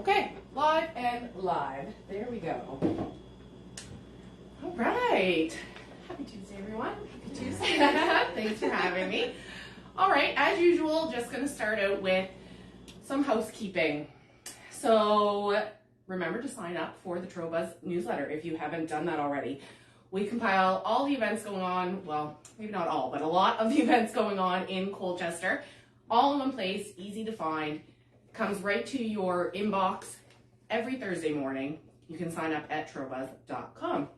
Okay, live and live. There we go. All right. Happy Tuesday, everyone. Happy Tuesday. Thanks for having me. All right, as usual, just going to start out with some housekeeping. So remember to sign up for the Truro Buzz newsletter if you haven't done that already. We compile all the events going on, well, maybe not all, but a lot of the events going on in Colchester, all in one place, easy to find, comes right to your inbox every Thursday morning. You can sign up at trurobuzz.com.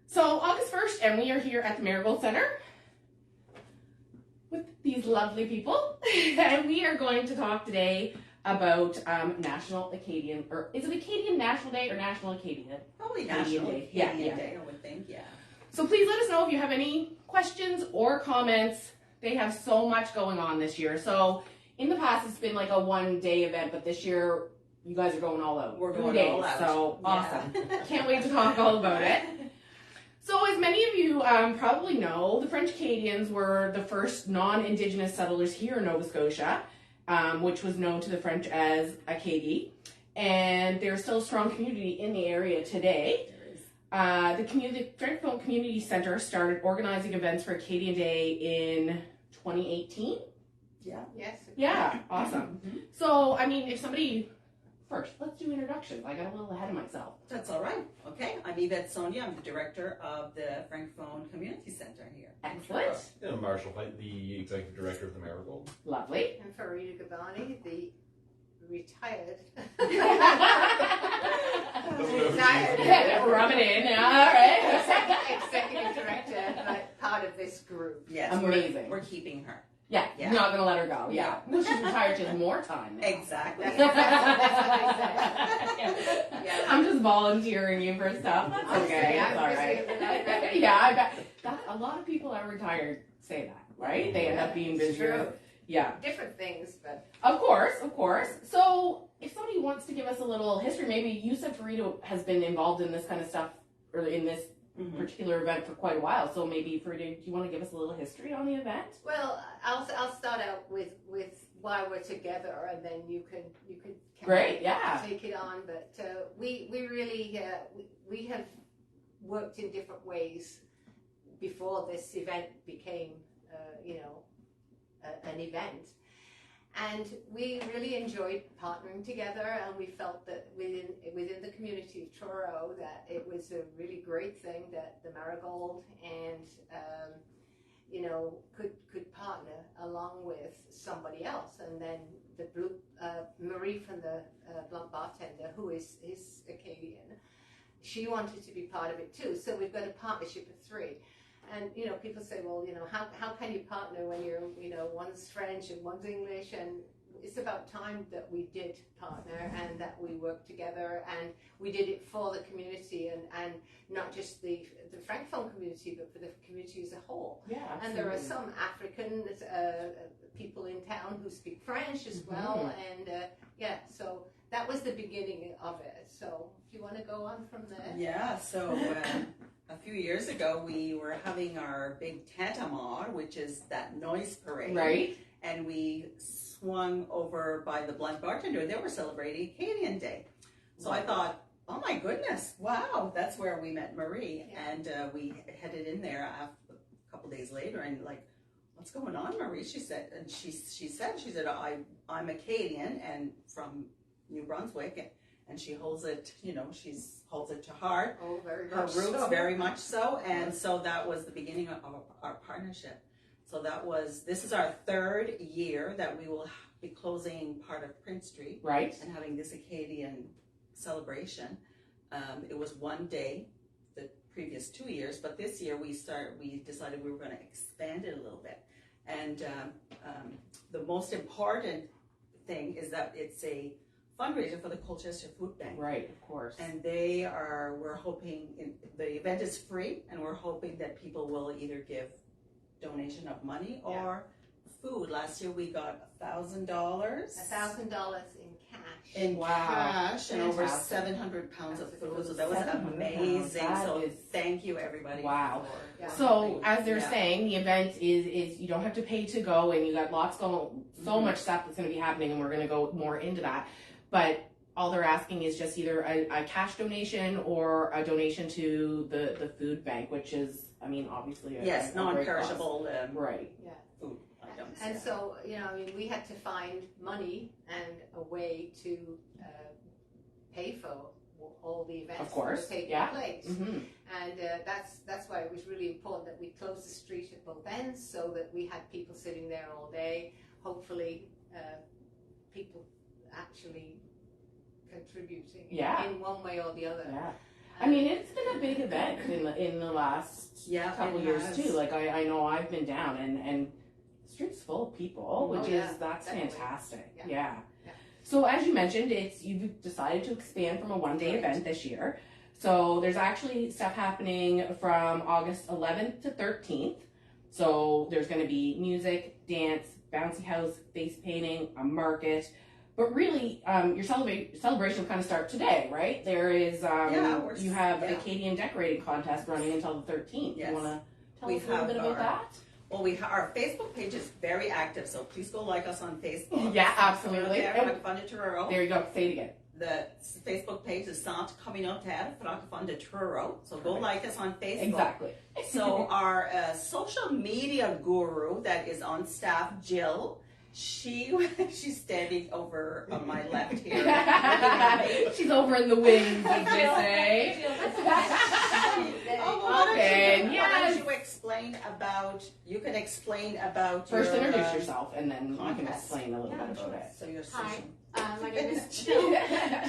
So August 1st, and we are here at the Marigold Centre with these lovely people, and we are going to talk today about National Acadian, or is it Acadian National Day or National Acadian? Probably National Acadian Day, I would think, yeah. So please let us know if you have any questions or comments. They have so much going on this year. So in the past, it's been like a one-day event, but this year, you guys are going all out. We're going all out. So awesome. Can't wait to talk all about it. So as many of you probably know, the French Acadians were the first non-Indigenous settlers here in Nova Scotia, which was known to the French as Acadie. And there's still a strong community in the area today. The Francophone Community Centre started organizing events for Acadian Day in 2018. Yeah. Yes. Yeah, awesome. Mm-hmm. So, I mean, if somebody, first, let's do introductions. I got a little ahead of myself. That's all right. Okay, I'm Yvette Sonia. I'm the director of the Francophone Community Centre here. Excellent. Yeah, Marshall White, the executive director of the Marigold. Lovely. And Farida Gabani, the retired. Rub it in. All right. Executive director, but part of this group. Yes, Amazing. We're keeping her. Yeah, Yeah. you're not going to let her go. Yeah. Well, she's retired. She has more time now. Exactly. Yeah. I'm just volunteering you for stuff. That's okay. Yeah, It's all right. Yeah, I bet. A lot of people that are retired say that, right? They end up being It's busier. true. Yeah. Different things, but Of course. So, if somebody wants to give us a little history, maybe you said Farida has been involved in this kind of stuff, or in this particular event for quite a while. So maybe Farida, do you want to give us a little history on the event? well, I'll start out with why we're together, and then you can Great, yeah. take it on. But we really we have worked in different ways before this event became an event. And we really enjoyed partnering together, and we felt that within the community of Truro that it was a really great thing that the Marigold and could partner along with somebody else. And then the Marie from the Bartender, who is Acadian, she wanted to be part of it too. So we've got a partnership of three. And, people say, well, how can you partner when you're, one's French and one's English? And it's about time that we did partner and that we worked together, and we did it for the community and not just the Francophone community, but for the community as a whole. Yeah, absolutely. And there are some African people in town who speak French as well. And, so that was the beginning of it. So if you want to go on from there. Yeah, so a few years ago, we were having our big Tantamar, which is that noise parade. Right. And we swung over by the Blunt Bartender. They were celebrating Acadian Day. So I thought, oh my goodness, wow, that's where we met Marie. Yeah. And we headed in there a couple days later and like, what's going on, Marie? She said, I'm Acadian and from New Brunswick. And she holds it, holds it to heart. Oh, very Her much roots, so. very much so. And so that was the beginning of our partnership. So this is our third year that we will be closing part of Prince Street. Right. And having this Acadian celebration. It was one day the previous 2 years, but this year we decided we were going to expand it a little bit. And the most important thing is that it's a fundraiser for the Colchester Food Bank. Right, of course. And we're hoping, the event is free, and we're hoping that people will either give donation of money or food. Last year we got $1,000. $1,000 in cash. In cash and over 700 pounds of food. So that was amazing. So thank you, everybody. Wow. Yeah. So as they're saying, the event is you don't have to pay to go, and you got lots going, so much stuff that's going to be happening, and we're going to go more into that. but all they're asking is just either a cash donation or a donation to the food bank, which is, I mean, obviously a Yes, a great non-perishable cause. Right. food items. And yeah. so, I mean, we had to find money and a way to pay for all the events Of course, that were taking yeah. place. Mm-hmm. And that's why it was really important that we closed the street at both ends so that we had people sitting there all day. Hopefully, people actually contributing Yeah. in one way or the other. Yeah. I mean, it's been a big event in the last Yeah, couple it years has. too. Like I know I've been down and the street's full of people, which Oh, yeah, that's definitely. fantastic. Yeah. Yeah. Yeah. So as you mentioned, you've decided to expand from a one-day Right. event this year. So there's actually stuff happening from August 11th to 13th. So there's going to be music, dance, bouncy house, face painting, a market. But really, your celebration will kind of start today, right? There is, you have yeah. Acadian decorating contest running until the 13th. Yes. You want to tell We us a little have bit about our- that? Well, our Facebook page is very active, so please go like us on Facebook. Yeah, absolutely. Communautaire, Francophone de Truro. There you go. Say it again. The Facebook page is Centre Communautaire, Francophone de Truro. So go Perfect. like us on Facebook. Exactly. So our social media guru that is on staff, Jill, she's standing over on my left here. She's over in the wings, as they say. Oh, well, Okay, why yes. don't you explain about? You can explain about First, your, introduce yourself, and then you can contest. explain a little Yeah, bit about it. So your Hi, social. my name is Jill.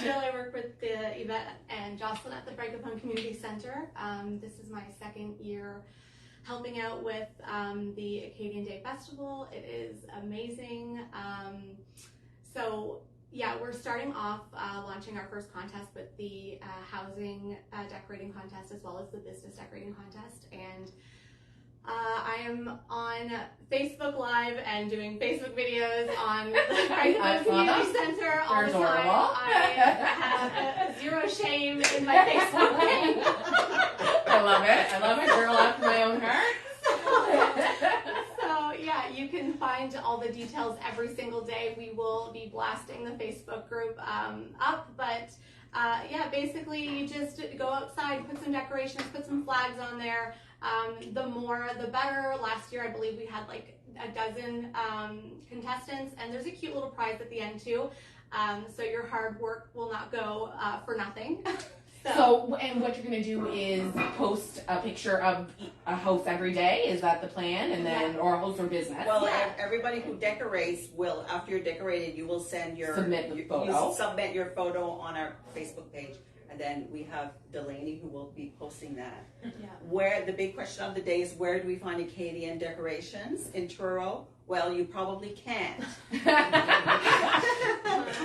Jill, I work with the Yvette and Jocelyn at the Francophone Community Centre. This is my second year helping out with the Acadian Day Festival. It is amazing. So yeah, we're starting off launching our first contest with the housing decorating contest as well as the business decorating contest. And I am on Facebook Live and doing Facebook videos on the Francophone Community Centre all They're the time. adorable. I have zero shame in my Facebook page. I love it. I love it. Girl after my own heart. So yeah, you can find all the details every single day. We will be blasting the Facebook group up, but yeah, basically you just go outside, put some decorations, put some flags on there. The more, the better. Last year, I believe we had like a dozen contestants, and there's a cute little prize at the end too. So your hard work will not go for nothing. So, and what you're going to do is post a picture of a house every day. Is that the plan? And then, or a house or business? Well, Yeah. everybody who decorates will, after you're decorated, you will send your Submit the you photo. submit your photo on our Facebook page, and then we have Delaney who will be posting that. Yeah. Where the big question of the day is, where do we find Acadian decorations in Truro? Well, you probably can't.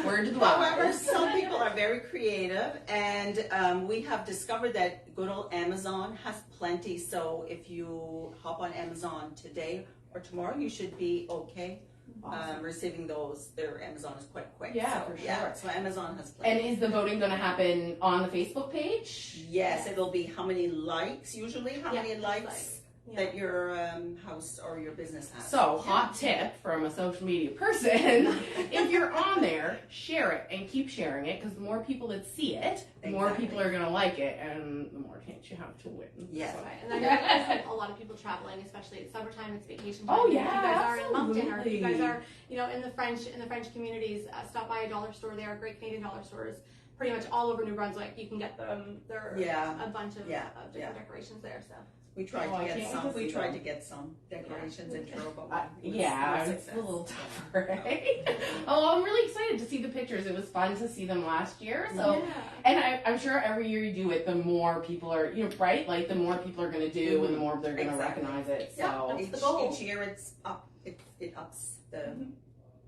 Word to the However, wise. some people are very creative, and we have discovered that good old Amazon has plenty. So if you hop on Amazon today or tomorrow, you should be okay Awesome. receiving those. Their Amazon is quite quick. Yeah, so, for Yeah, sure. so Amazon has And plenty. is the voting going to happen on the Facebook page? Yes, it'll be how many likes usually, how Yeah, many likes Yeah. that your house or your business has. So, hot tip from a social media person, if you're on there, share it and keep sharing it, because the more people that see it, the more Exactly. people are going to like it, and the more chance you have to win. Yes. So- Right. And I know there's a lot of people traveling, especially it's summertime, it's vacation time. Oh, If yeah, you guys are in Moncton, or if you guys absolutely. are, in the French communities, stop by a dollar store. There are great Canadian dollar stores, pretty much all over New Brunswick. You can get them. There are Yeah. a bunch of Yeah. different decorations there. So We tried Oh, I to get can't some. wait to We see tried them. to get some decorations in Truro, but Yeah, was it's a little tougher, right? Oh, I'm really excited to see the pictures. It was fun to see them last year. So, yeah. and I'm sure every year you do it, the more people are, right? Like the more people are going to do, and the more they're going to Exactly. recognize it. Yeah, So, that's the goal. Each year it's up. It ups the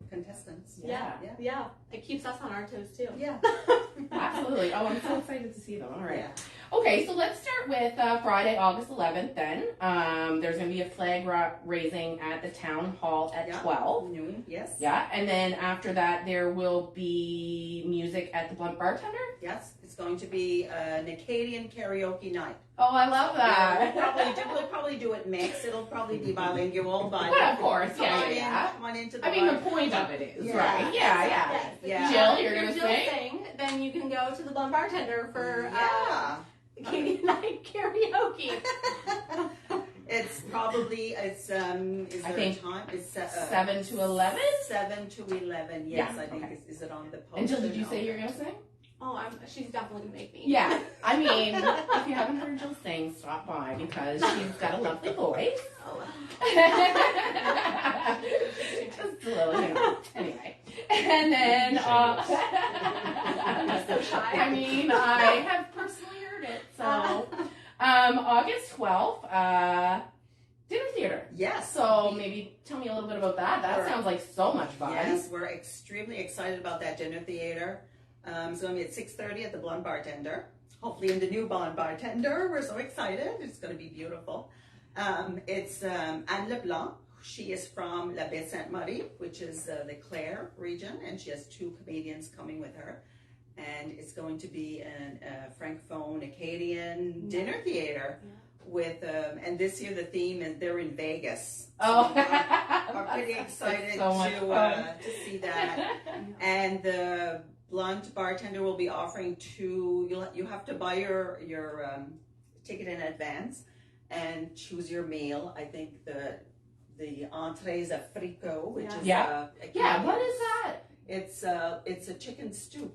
contestants. Yeah. It keeps us on our toes too. Yeah. absolutely. Oh, I'm so excited to see them. All right. Yeah. Okay, so let's start with Friday, August 11th then. There's going to be a flag raising at the town hall at 12. Noon, yes. Yeah, and then after that there will be music at the Blunt Bartender. Yes, it's going to be an Acadian karaoke night. Oh, I love that. We'll probably do it mixed. It'll probably be bilingual, but But of course, yeah. Come on into the I mean, the bar. point of it is, Yeah. right? Yeah. Yes. Yeah. Jill, you're If gonna Jill sing? then you can go to the Blunt Bartender for Yeah. Acadian night karaoke. It's probably is there think a time? It's 7 to 11? 7 to 11. Yes, Yeah, I think okay. is it on the post? And Jill, did you No. say you're going to sing? Oh, she's definitely gonna make me. Yeah. I mean, if you haven't heard Jill sing, stop by because she's got a lovely voice. Oh, Just a little, Anyway. And then, I'm so shy. I mean, I have personally heard it. So, August 12th, dinner theater. Yes. So maybe tell me a little bit about that. That Sure. sounds like so much fun. Yes, we're extremely excited about that dinner theater. It's going to be at 6:30 at the Blunt Bartender. Hopefully in the new Blunt Bartender. We're so excited. It's going to be beautiful. It's Anne Leblanc. She is from La Baie Sainte-Marie, which is the Clare region, and she has 2 comedians coming with her. And it's going to be a Francophone Acadian dinner theater with, and this year the theme is they're in Vegas. Oh, We're pretty excited so much fun. to see that. And the Blunt Bartender will be offering you have to buy your ticket in advance and choose your meal. I think the entree is a frico, which is Yeah, what is that? it's a chicken stew.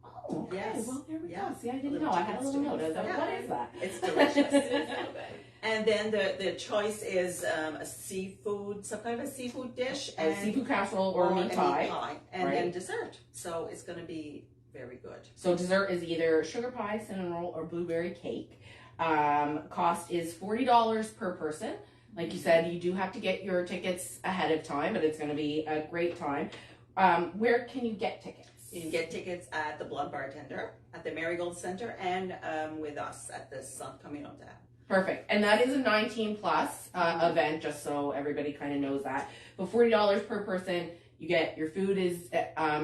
Oh, okay. Yes. Well, there we Yeah. go. See, I A didn't little know. I had a chicken little stew. note of Yeah. what is that? It's delicious. It's so good. And then the choice is a seafood, some kind of a seafood dish, A and seafood casserole or a meat pie. and then right? dessert. So it's going to be very good. So dessert is either sugar pie, cinnamon roll, or blueberry cake. Cost is $40 per person. Like you said, you do have to get your tickets ahead of time, but it's going to be a great time. Where can you get tickets? You can get tickets at the Blunt Bartender, at the Marigold Centre, and with us at the Communautaire. Perfect. And that is a 19 plus event, just so everybody kind of knows that. But $40 per person, you get your food is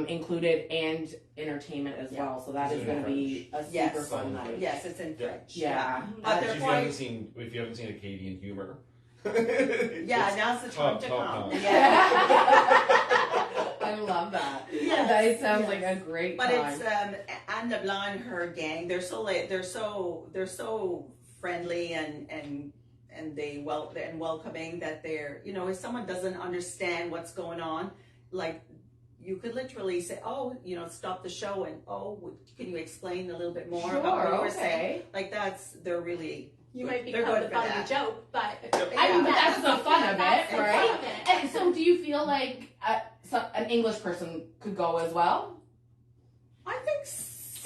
included and entertainment as well. So that is going to be a super fun night. Yes, it's in French. Yeah. But If they're you quite, haven't seen Acadian humor. yeah, now's the time to top come. notch. I love that. Yes, That sounds yes. like a great But time. it's Anne Leblanc and her gang. They're so friendly and welcoming that they're, if someone doesn't understand what's going on, like you could literally say, stop the show and can you explain a little bit more about what you were saying? Like they're really. You might They're become good the for funny that. joke, but I mean, but that's the fun of That's it, the right? fun of it. And so, do you feel like an English person could go as well? I think.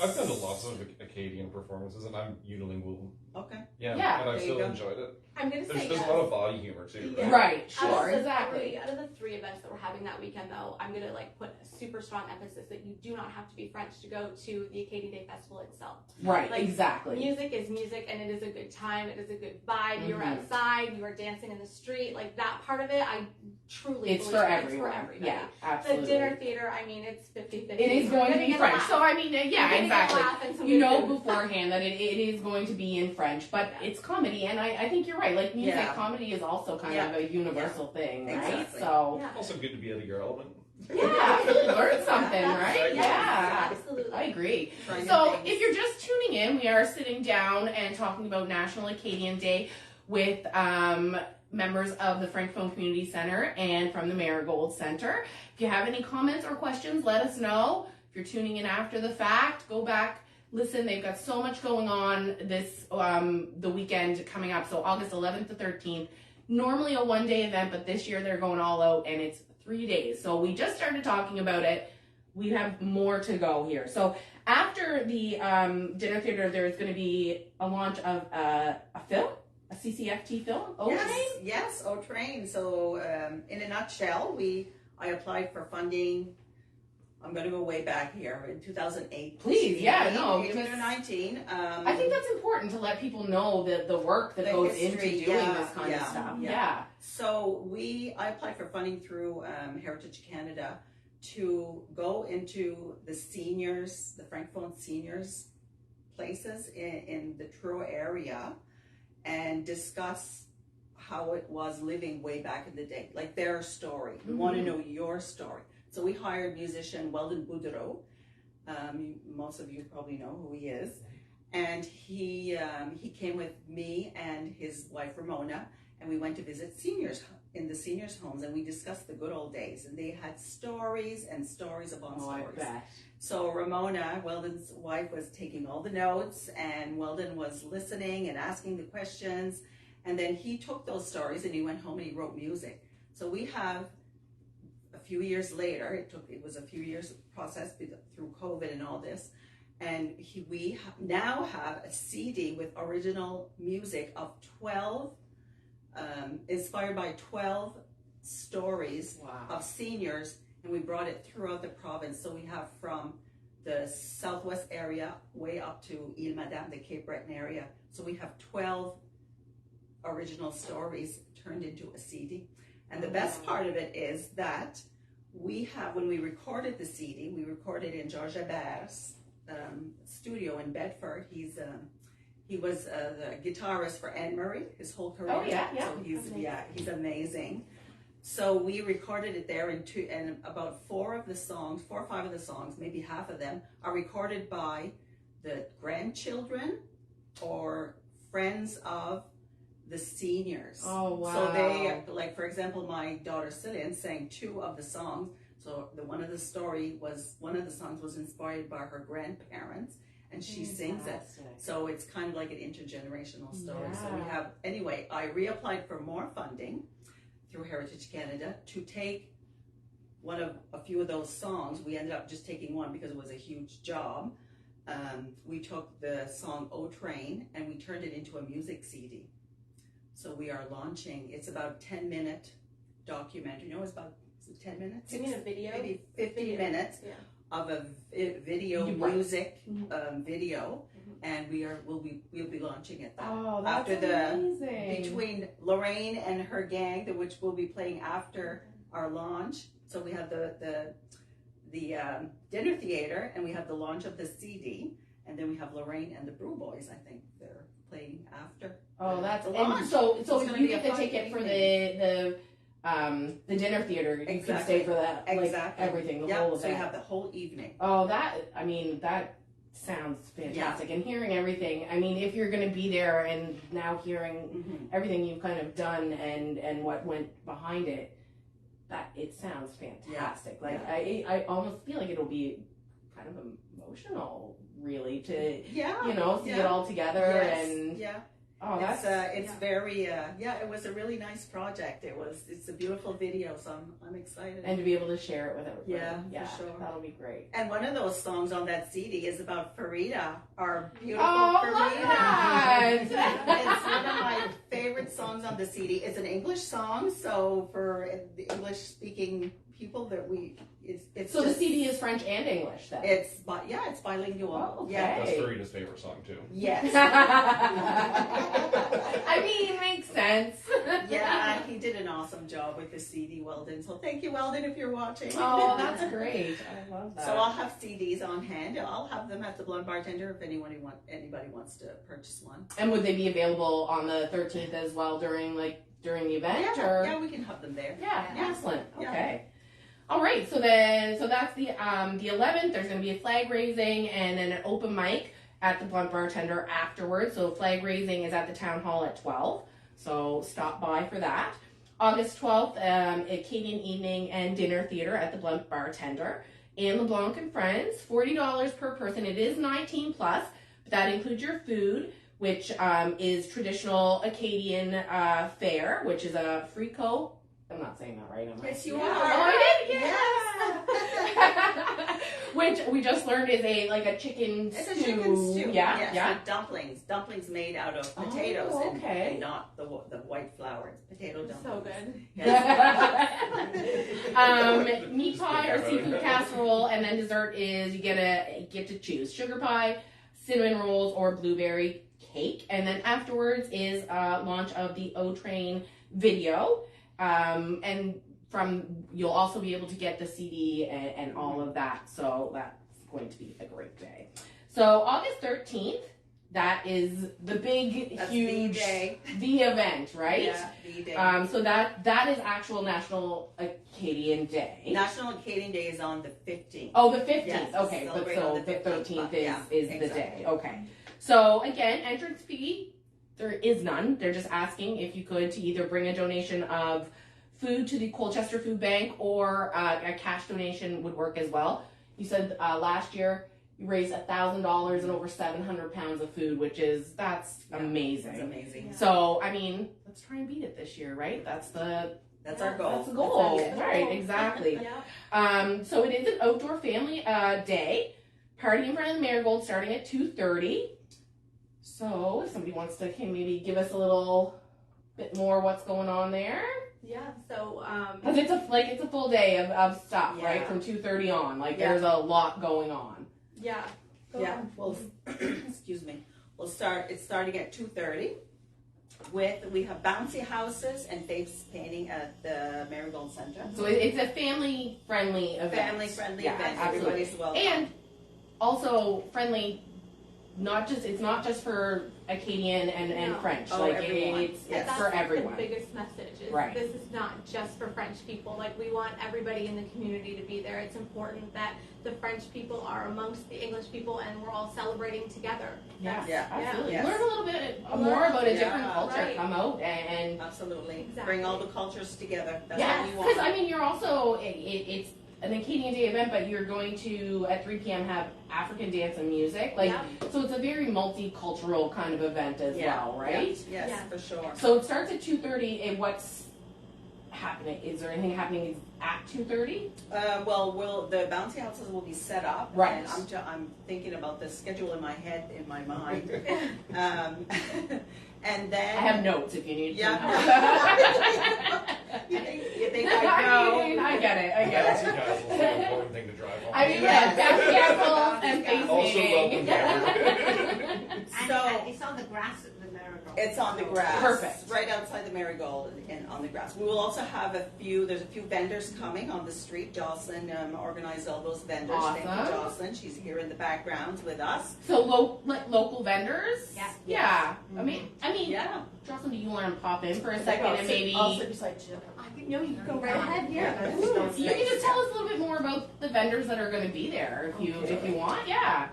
I've been to lots of Acadian performances, and I'm unilingual. Okay. Yeah, and there I you still go. enjoyed it. I'm gonna say There's yes. a lot of body humor too, right? Right, Out of sure, the exactly. Out of the 3 events that we're having that weekend, though, I'm gonna put a super strong emphasis that you do not have to be French to go to the Acadian Day Festival itself. Right, Like, exactly. Music is music, and it is a good time. It is a good vibe. You're Mhm. outside. You are dancing in the street. Like that part of it, I truly It's believe for it's everyone. for everybody. Yeah, The absolutely. dinner theater, I mean, it's 50-50. It is going to be French. So, I mean, yeah, exactly. You know beforehand that it is going to be in French, but it's comedy, and I think you're right. Like music, Yeah. comedy is also kind of a universal thing, right? Exactly. So, Yeah. Also good to be out of your element. yeah, learn something, right? Exactly. Yeah, Absolutely. I agree. Trying So, new things. if you're just tuning in, we are sitting down and talking about National Acadian Day with members of the Francophone Community Centre and from the Marigold Centre. If you have any comments or questions, let us know. If you're tuning in after the fact, go back, listen. They've got so much going on this the weekend coming up. So August 11th to 13th. Normally a one-day event, but this year they're going all out, and it's 3 days. So we just started talking about it. We have more to go here. So after the dinner theater, there's going to be a launch of a film, a CCFT film. Yes, O-Train. So in a nutshell, I applied for funding, I'm going to go way back here in 2008. Please, yeah, no, 18 or 19. I think that's important to let people know the work that The goes history, into doing yeah, this kind of yeah, stuff. yeah. Yeah. So I applied for funding through Heritage Canada to go into the seniors, the Francophone seniors places in the Truro area and discuss how it was living way back in the day, like their story. We want to know your story. So we hired musician Weldon Boudreau. Most of you probably know who he is. And he came with me and his wife Ramona, and we went to visit seniors in the seniors' homes, and we discussed the good old days. And they had stories and stories upon stories. I bet. So Ramona, Weldon's wife, was taking all the notes, and Weldon was listening and asking the questions. And then he took those stories and he went home and he wrote music. So we have a few years later, it was a few years process through COVID and all this. And we now have a CD with original music of 12, inspired by 12 stories of seniors. And we brought it throughout the province. So we have from the southwest area way up to Ile Madame, the Cape Breton area. So we have 12 original stories turned into a CD. And the best part of it is that when we recorded the CD, we recorded in Georges Hebert's studio in Bedford. He was the guitarist for Anne Murray his whole career. Oh, yeah. So he's amazing. So we recorded it there, and about 4 or 5 of the songs, maybe half of them, are recorded by the grandchildren or friends of the seniors. Oh, wow. So they, like, for example, my daughter Cillian sang 2 of the songs. So one of the songs was inspired by her grandparents, and she sings it. So it's kind of like an intergenerational story. Yeah. So we have, anyway, I reapplied for more funding through Heritage Canada to take a few of those songs. We ended up just taking one because it was a huge job. We took the song O Train and we turned it into a music CD. So we are launching, it's about a 10-minute documentary. It's about 10 minutes? You mean a video? Maybe 15 minutes of a video music video, and we'll be launching it that's after amazing. Between Lorraine and her gang, which will be playing after our launch. So we have the dinner theater, and we have the launch of the CD, and then we have Lorraine and the Brew Boys. I think they're playing after. Oh, that's the and launch. so It's if you get the ticket for the dinner theater, you can stay for that, like everything, the whole event. So you have the whole evening. Oh, that sounds fantastic. And hearing everything, if you're going to be there and now hearing everything you've kind of done and what went behind it, it sounds fantastic. I almost feel like it'll be kind of emotional, really, to see it all together. And it's very it was a really nice project. It's a beautiful video, so I'm excited. And to be able to share it with everybody. Yeah, for sure. That'll be great. And one of those songs on that CD is about Farida, our beautiful Farida. It's one of my favorite songs on the CD. It's an English song, so for the English speaking people it's so the CD is French and English then? It's bilingual. Oh, okay. Yeah. That's Farida's favorite song too. Yes. Makes sense. Yeah, he did an awesome job with the CD, Weldon. So thank you, Weldon, if you're watching. Oh, that's great. I love that. So I'll have CDs on hand. I'll have them at the Blonde Bartender if anybody wants to purchase one. And would they be available on the 13th as well during the event? Yeah, we can have them there. Yeah, excellent. Yeah. Okay. All right, so that's the 11th. There's going to be a flag raising and then an open mic at the Blunt Bartender afterwards. So flag raising is at the town hall at 12. So stop by for that. August 12th, Acadian evening and dinner theater at the Blunt Bartender. Anne LeBlanc and friends, $40 per person. It is 19 plus, but that includes your food, which is traditional Acadian fare, which is a fricot. I'm not saying that right, am I? Yes, you are. Oh, I did? Yes. which we just learned is a chicken It's stew. a chicken stew. Yeah, yes, yeah. with dumplings. Dumplings made out of potatoes Oh, okay. and not the white flour. It's potato dumplings. So good. Yes. Meat pie or seafood casserole, and then dessert is you get to choose sugar pie, cinnamon rolls, or blueberry cake. And then afterwards is launch of the O Train video, and you'll also be able to get the CD and all of that. So that's going to be a great day. So August 13th, that is the big, That's huge, the day. the event, right? Yeah, the day. So that is actual National Acadian Day. National Acadian Day is on the 15th. Oh, the 15th. Yes, Okay, but celebrate so on the the 13th 15th, is yeah, the exactly. day. Okay. So again, entrance fee, there is none. They're just asking if you could to either bring a donation of food to the Colchester Food Bank or a cash donation would work as well. You said last year you raised $1,000 and over 700 pounds of food, that's amazing. It's amazing. Yeah. So I mean, let's try and beat it this year, right? That's our goal. That's the goal, That's our right? goal. Exactly. Yeah. So it is an outdoor family day. Party in front of the Marigold starting at 2:30. So if somebody wants to maybe give us a little bit more what's going on there. Yeah. So Because it's a full day of stuff, Yeah. right? From 2:30 on. Yeah. There's a lot going on. yeah. Go Yeah. on. Well, excuse me. It's starting at 2:30. We have bouncy houses and face painting at the Marigold Centre. So it's a family friendly event. Family friendly Yeah, event. absolutely. Everybody's welcome. And also friendly. It's not just for Acadian and No. French. Oh, everyone. It's Yes. That's for everyone. the biggest message. Is Right. This is not just for French people. We want everybody in the community to be there. It's important that the French people are amongst the English people, and we're all celebrating together. Yeah, Yeah. absolutely. Yes. Learn a little bit more about a different Yeah. culture. Right. Come out and Absolutely. Exactly. Bring all the cultures together. That's yeah, what we want. because I mean, you're also it's an Acadian Day event, but you're going to at 3 p.m. have African dance and music. Yeah. So it's a very multicultural kind of event as well, right? Yes, Yeah. for sure. So it starts at 2:30, and what's happening? Is there anything happening at 2:30? The bouncy houses will be set up. Right. And I'm thinking about the schedule in my head, in my mind. And then I have notes if you need Yeah. some. you think I know? I get it. I get Bouncy it. castles is an important thing to drive home. I mean, Yeah. castles and face Also painting. And So- it's on the grass at the Marigold. It's on the grass. Perfect. Right outside the Marigold and on the grass. We will also have there's a few vendors coming on the street. Jocelyn organized all those vendors. Thank Awesome. you, Jocelyn. She's here in the background with us. So local vendors. Yeah. Yeah. I mean, Yeah. Jocelyn, do you want to pop in for a second and maybe I'll sit beside Jim. No, you can go right ahead here. Yeah. you can just tell us a little bit more about the vendors that are going to be there if you want. Yeah. I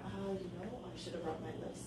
should have brought my list.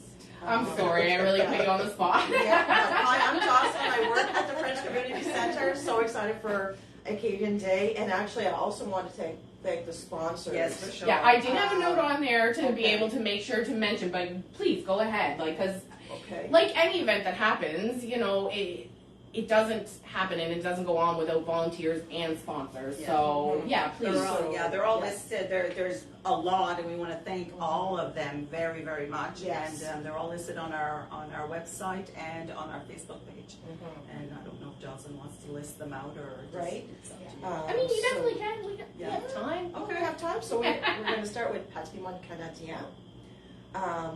I'm sorry, I really put you on the spot. Yeah. Hi, I'm Jocelyn. I work at the French Community Centre. So excited for Acadian Day. And actually, I also want to thank the sponsors. Yes, for sure. Yeah, I did have a note on there to be Okay. able to make sure to mention, but please go ahead, because Okay. like any event that happens, it doesn't happen and it doesn't go on without volunteers and sponsors. Yeah. So yeah, please. They're all Yes. listed. There's a lot, and we want to thank all of them very, very much. Yes. And they're all listed on our website and on our Facebook page. Mhm. And I don't know if Jocelyn wants to list them out or just, Right. It's up to you. I mean, you So- definitely can. We Yeah. have time. Okay, we have time. So we're going to start with Patrimoine Canadien.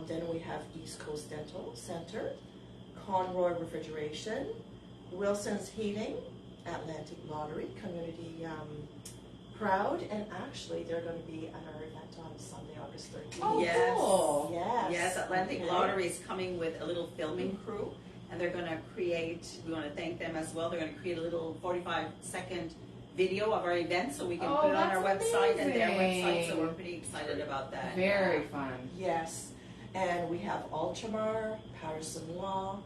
Then we have East Coast Dental Center, Conroy Refrigeration, Wilson's Heating, Atlantic Lottery, Community Proud, and actually they're going to be at our event on Sunday, August 13th. Oh, Yes. cool. Yes. Yes, Atlantic Okay. Lottery is coming with a little filming crew, and they're going to create, we want to thank them as well, they're going to create a little 45-second video of our event so we can Oh, put it on our that's website and their website, amazing. so we're pretty excited about that. Very fun. Yes, and we have Ultramar, Patterson Law,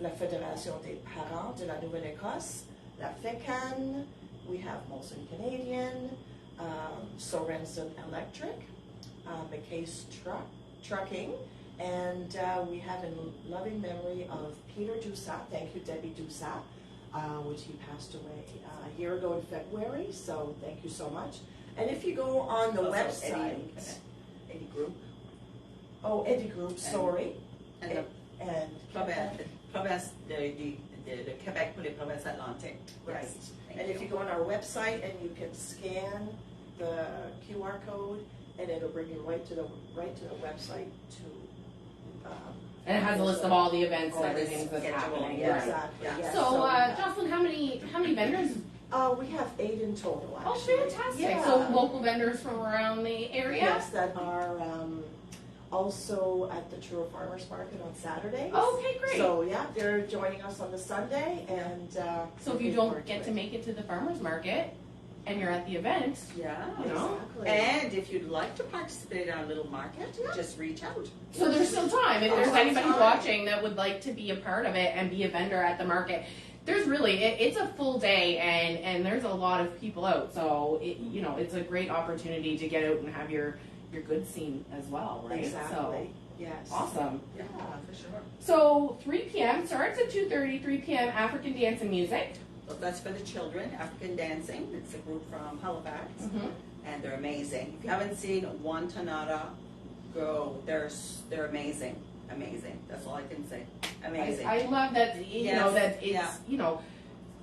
la Fédération des Parents de la Nouvelle-Écosse, la FECAN, we have Molson Canadian, Sorensen Electric, McKay's Trucking, and we have in loving memory of Peter Doucet, thank you Debbie Doucet, which he passed away a year ago in February, so thank you so much. And if you go on the Also website, Eddie Group. Eddie Group, sorry, And the and Province, the Quebec pour les provinces Atlantiques. right. Yes, thank And if you go on our website and you can scan the QR code, and it'll bring you right to the website to. And it has a list of all the events and All this everything that's schedule, happening. yeah. Right. Exactly. Yeah. Yes. So, Jocelyn, how many vendors? We have 8 in total. Oh, Actually. fantastic! Yeah. So local vendors from around the area. Yes, that are also at the Truro Farmers Market on Saturdays. Okay, great. So yeah, they're joining us on the Sunday, and So if you don't get to make it to the farmers market and you're at the event, Yeah. you know, Exactly. And if you'd like to participate in our little market, just reach out. so there's still time. If there's Oh, anybody time. watching that would like to be a part of it and be a vendor at the market, there's really it's a full day and there's a lot of people out. So it's a great opportunity to get out and have your goods seen as well, right? Exactly. Yes. So awesome. Yeah, for sure. So 3 p.m. starts at 2:30. 3 p.m. African dance and music. So that's for the children, African dancing. It's a group from Halifax, and they're amazing. If you haven't seen One Tanada, go. They're amazing. Amazing. That's all I can say. Amazing. I love that that it's yeah.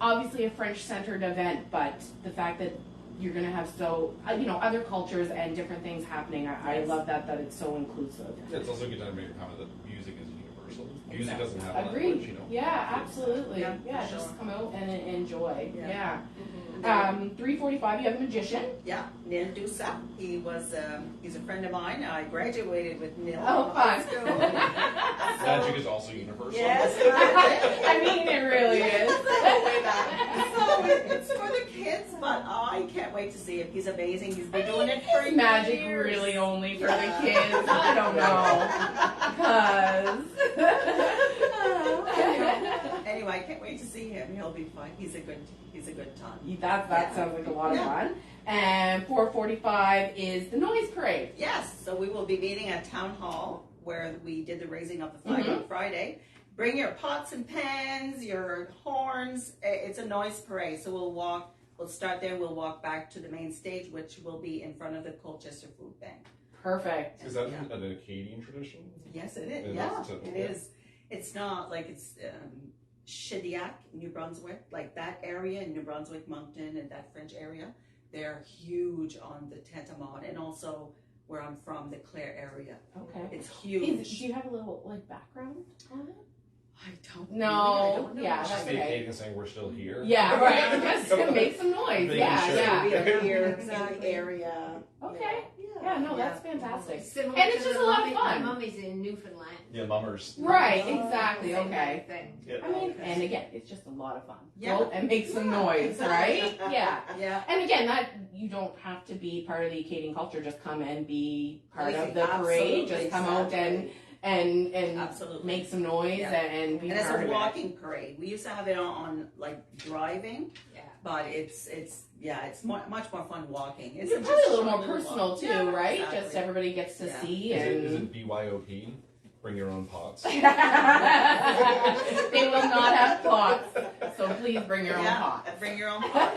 Obviously a French-centered event, but the fact that you're going to have other cultures and different things happening. I Yes. love that it's so inclusive. Yeah, it's also a good time to make a comment that music is universal. Music Exactly. doesn't have Agreed. language, Yeah, absolutely. Yeah, Yeah, for just sure. come out and enjoy. Yeah. Yeah. And 3:45. You have a magician. yeah, Nil Dusa. He was he's a friend of mine. I graduated with Nil. Oh, fun. Magic is also universal. Yes. I mean, it really is. So it's for the kids, but I can't wait to see him. He's amazing. He's been doing it for Is magic years. really only for Yeah. the kids? I don't know. Anyway, I can't wait to see him. He'll be fun. He's a good time. That Yeah. sounds like a lot of Yeah. fun. And 4:45 is the noise parade. Yes, so we will be meeting at Town Hall where we did the raising of the flag on Friday. Bring your pots and pans, your horns. It's a noise parade. So we'll start there. We'll walk back to the main stage, which will be in front of the Colchester Food Bank. Perfect. Is that Yeah. an Acadian tradition? Yes, it is. It Yeah, is too. it is. It's not like it's Shediac, New Brunswick, like that area in New Brunswick, Moncton, and that French area. They're huge on the Tentamon, and also where I'm from, the Clare area. Okay. It's huge. Do you have a little background on it? I don't. No, really, I don't know. yeah, Just that's the okay. Acadian saying we're still here. Yeah, right. Just make some noise. Making Yeah, sure. yeah. We are here in Exactly. the area. Okay. Yeah. Yeah, no, Yeah. that's fantastic. Similar And it's to just the a lot of mummy- fun. My mummy's in Newfoundland. Yeah, mummers. Right, Oh, exactly. Same kind Okay. of thing. Yeah. I mean, and again, it's just a lot of fun. Yeah. Go and make some Yeah, noise, exactly. right? Yeah. Yeah. And again, that you don't have to be part of the Acadian culture. Just come and be part of the Absolutely, parade. Just come out and Absolutely. make some noise Yeah. and be And it's part a of walking parade. We used to have it on like driving, Yeah. but it's much more fun walking. it. It's It's just probably a little short more personal walk. too, Yeah, right? exactly. Just everybody gets to Yeah. see Is and it BYOP? Bring your own pots. they will not have pots. So please bring your own Yeah, pots. bring your own pot.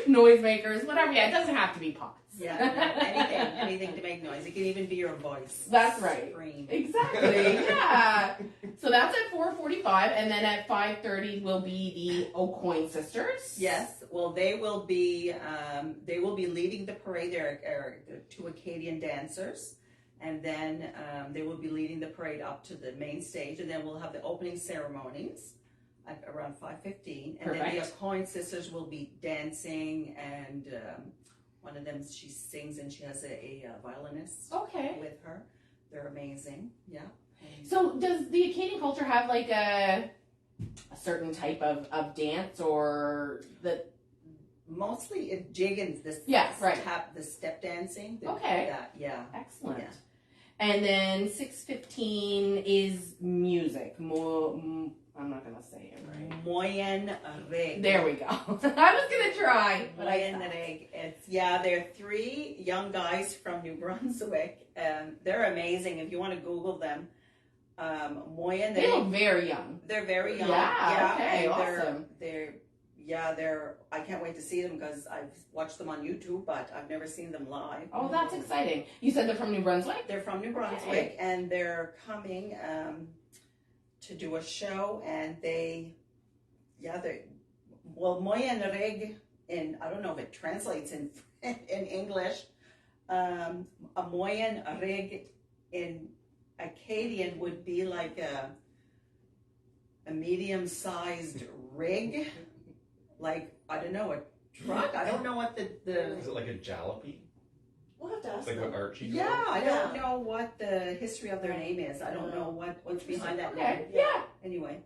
Noisemakers, whatever. Yeah, it doesn't have to be pots. Yeah, anything to make noise. It can even be your voice. That's right. Scream. Exactly. Yeah. So that's at 4:45, and then at 5:30 will be the O'Coin sisters. Yes. Well, they will be leading the parade. They're two Acadian dancers, and then they will be leading the parade up to the main stage, and then we'll have the opening ceremonies at around 5:15, and then the Perfect. O'Coin sisters will be dancing, and one of them she sings, and she has a violinist Okay. with her. They're amazing. Yeah. So does the Acadian culture have like a certain type of dance or the? Mostly it jiggins, this Yeah, right. the step dancing. Okay. Yeah. Excellent. Yeah. And then 6:15 is music. I'm not gonna say it right. Moyen Reg. There we go. I was gonna try, but Moyen Reg. They're three young guys from New Brunswick, and they're amazing. If you want to Google them, Moyen They Reg. look very young. They're very young. Yeah, okay, and awesome. They're I can't wait to see them because I've watched them on YouTube, but I've never seen them live. Oh, that's exciting. You said they're from New Brunswick? They're from New Brunswick, and they're coming to do a show, and Moyen Rig, I don't know if it translates in English. A Moyen Rig in Acadian would be like a medium-sized rig, like, I don't know, a truck. I don't know what the Is it like a jalopy? We'll have to ask Like them. what Archie yeah, drove? I don't know what the history of their name is. I don't know what's behind that name. Okay, yeah. Anyway,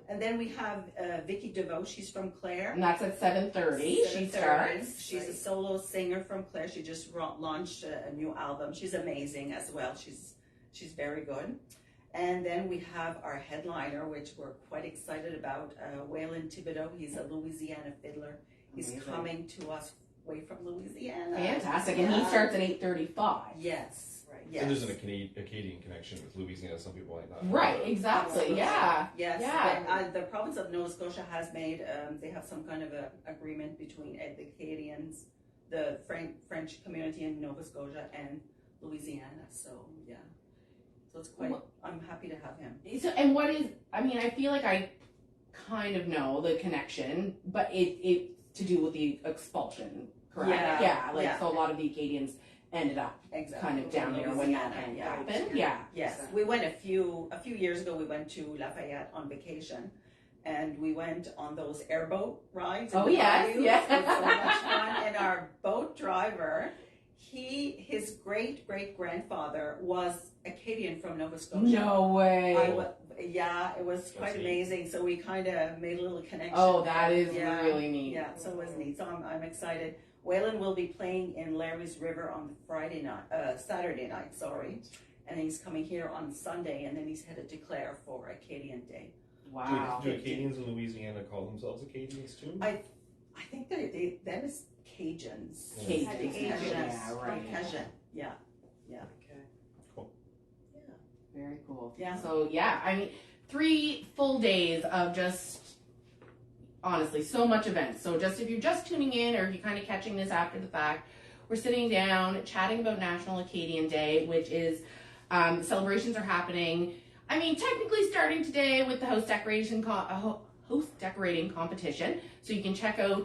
and then we have Vicky DeVoe. She's from Clare. And that's at 7:30. She 7:30. starts. She's a solo singer from Clare. She just launched a new album. She's amazing as well. She's very good. And then we have our headliner, which we're quite excited about, Waylon Thibodeau. He's a Louisiana fiddler. He's Amazing. coming to us way from Louisiana. Fantastic. And he starts at 8:35. Yes. Right. Yes. And there's an Acadian connection with Louisiana. Some people might not know. Right, exactly. Yeah. Yes, Yeah. the province of Nova Scotia has made, they have some kind of a agreement between the Acadians, the French community in Nova Scotia and Louisiana, so yeah. So it's quite, I'm happy to have him. So, and what is, I mean, I feel like I kind of know the connection, but it's to do with the expulsion, correct? Yeah. So a lot of the Acadians ended up Exactly. kind of down there when that Louisiana, happened. Yeah. Yes, we went a few years ago, we went to Lafayette on vacation, and we went on those airboat rides. in Oh, the yes, bayou. yes. It was so much fun, and our boat driver, his great-great-grandfather was Acadian from Nova Scotia. No way. It was quite That's neat. amazing. So we kind of made a little connection. Oh, that is Yeah. really neat. Yeah, so it was neat. So I'm excited. Waylon will be playing in Larry's River on Saturday night, and he's coming here on Sunday, and then he's headed to Clare for Acadian Day. Wow. Do Acadians in Louisiana call themselves Acadians too? I think that is Cajuns. Cajuns. Cajuns. Yeah, right. Cajun. Yeah. Very cool. Yeah. So yeah, I mean, 3 full days of just honestly so much events. So just if you're just tuning in or if you're kind of catching this after the fact, we're sitting down chatting about National Acadian Day, which is celebrations are happening. I mean, technically starting today with the host decorating competition. So you can check out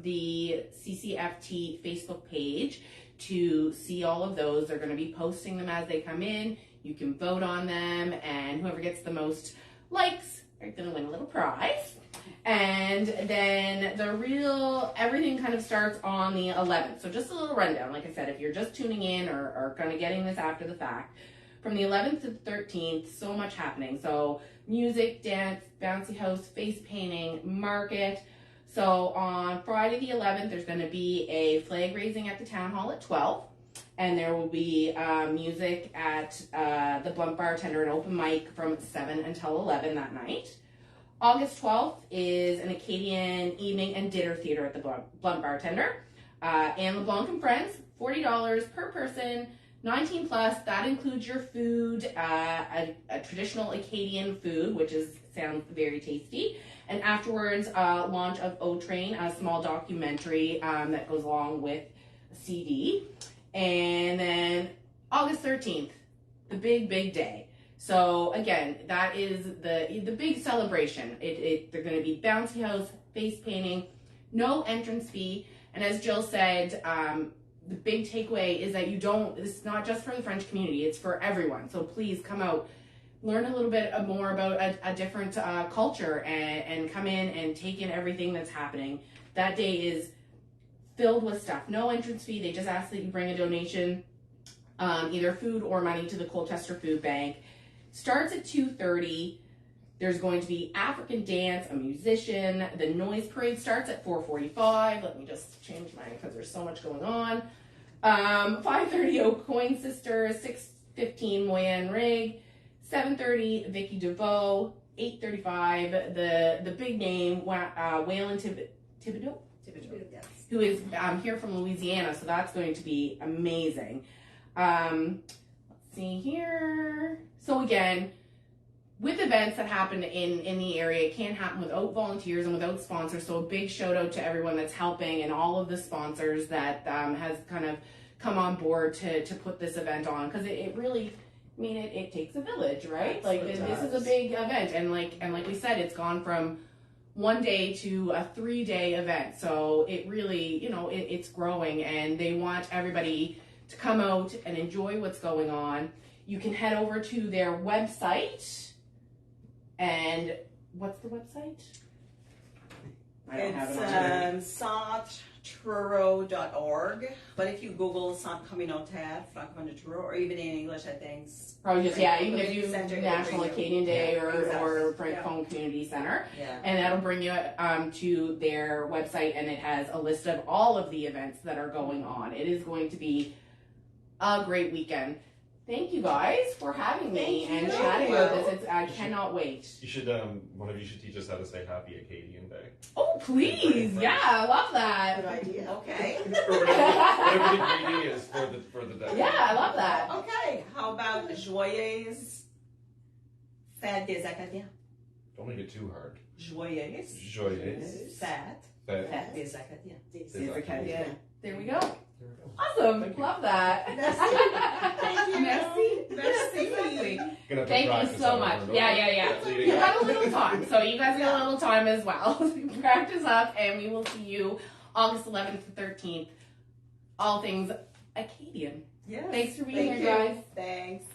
the CCFT Facebook page to see all of those. They're going to be posting them as they come in. You can vote on them, and whoever gets the most likes are going to win a little prize. And then everything kind of starts on the 11th. So just a little rundown. Like I said, if you're just tuning in or kind of getting this after the fact, from the 11th to the 13th, so much happening. So music, dance, bouncy house, face painting, market. So on Friday the 11th, there's going to be a flag raising at the town hall at 12. And there will be music at the Blunt Bartender, an open mic from 7 until 11 that night. August 12th is an Acadian evening and dinner theater at the Blunt Bartender. Anne LeBlanc and Friends, $40 per person, 19 plus. That includes your food, a traditional Acadian food, which sounds very tasty. And afterwards, launch of O-Train, a small documentary that goes along with a CD. And then August 13th, the big day. So again, that is the big celebration. They're going to be bouncy house, face painting, no entrance fee. And as Jill said, the big takeaway is that it's not just for the French community, it's for everyone. So please come out, learn a little bit more about a different culture and come in and take in everything that's happening. That day is filled with stuff. No entrance fee. They just ask that you bring a donation, either food or money, to the Colchester Food Bank. Starts at 2:30. There's going to be African dance, a musician. The noise parade starts at 4:45. Let me just change mine because there's so much going on. 5:30 Oak Coin Sisters, 6:15 Moyen Rig, 7:30 Vicky DeVoe, 8:35 the big name Waylon Thibodeau, Yes. who is here from Louisiana, so that's going to be amazing. Let's see here. So again, with events that happen in the area, it can't happen without volunteers and without sponsors. So a big shout out to everyone that's helping and all of the sponsors that has kind of come on board to put this event on, because it really, I mean, it takes a village, right? Like this is a big event, and like we said, it's gone from 1 day to a 3-day event. So it really, you know, it's growing, and they want everybody to come out and enjoy what's going on. You can head over to their website. And what's the website? I don't have it on It's centretruro.org, but if you Google Centre Communautaire, Francophone de Truro, or even in English, I think. Probably just, yeah, even if you Center, National it'll bring Acadian Day Yeah, or exactly. Francophone Community Centre. Yeah. And that'll bring you to their website, and it has a list of all of the events that are going on. It is going to be a great weekend. Thank you guys for having me and chatting about this. I cannot wait. You should, one of you should teach us how to say Happy Acadian Day. Oh, please. Yeah, I love Good that. idea. Okay. Or whatever the greeting is for the day. Yeah, I love that. Okay. How about Joyeuse Fête des Acadiens? Don't make it too hard. Joyeuse Joyeuse. Fête Fête des Acadiens. des Acadiens. There we go. There we go. Awesome. Thank you. Love that. Thank you. Merci. Merci. Gonna have to Thank you practice so that much. over and Yeah, over. yeah. Leading You up. got a little time, so you guys got a little time as well. Practice up, and we will see you August 11th to 13th. All things Acadian. Yes. Thanks for being Thank here, you. guys. Thanks.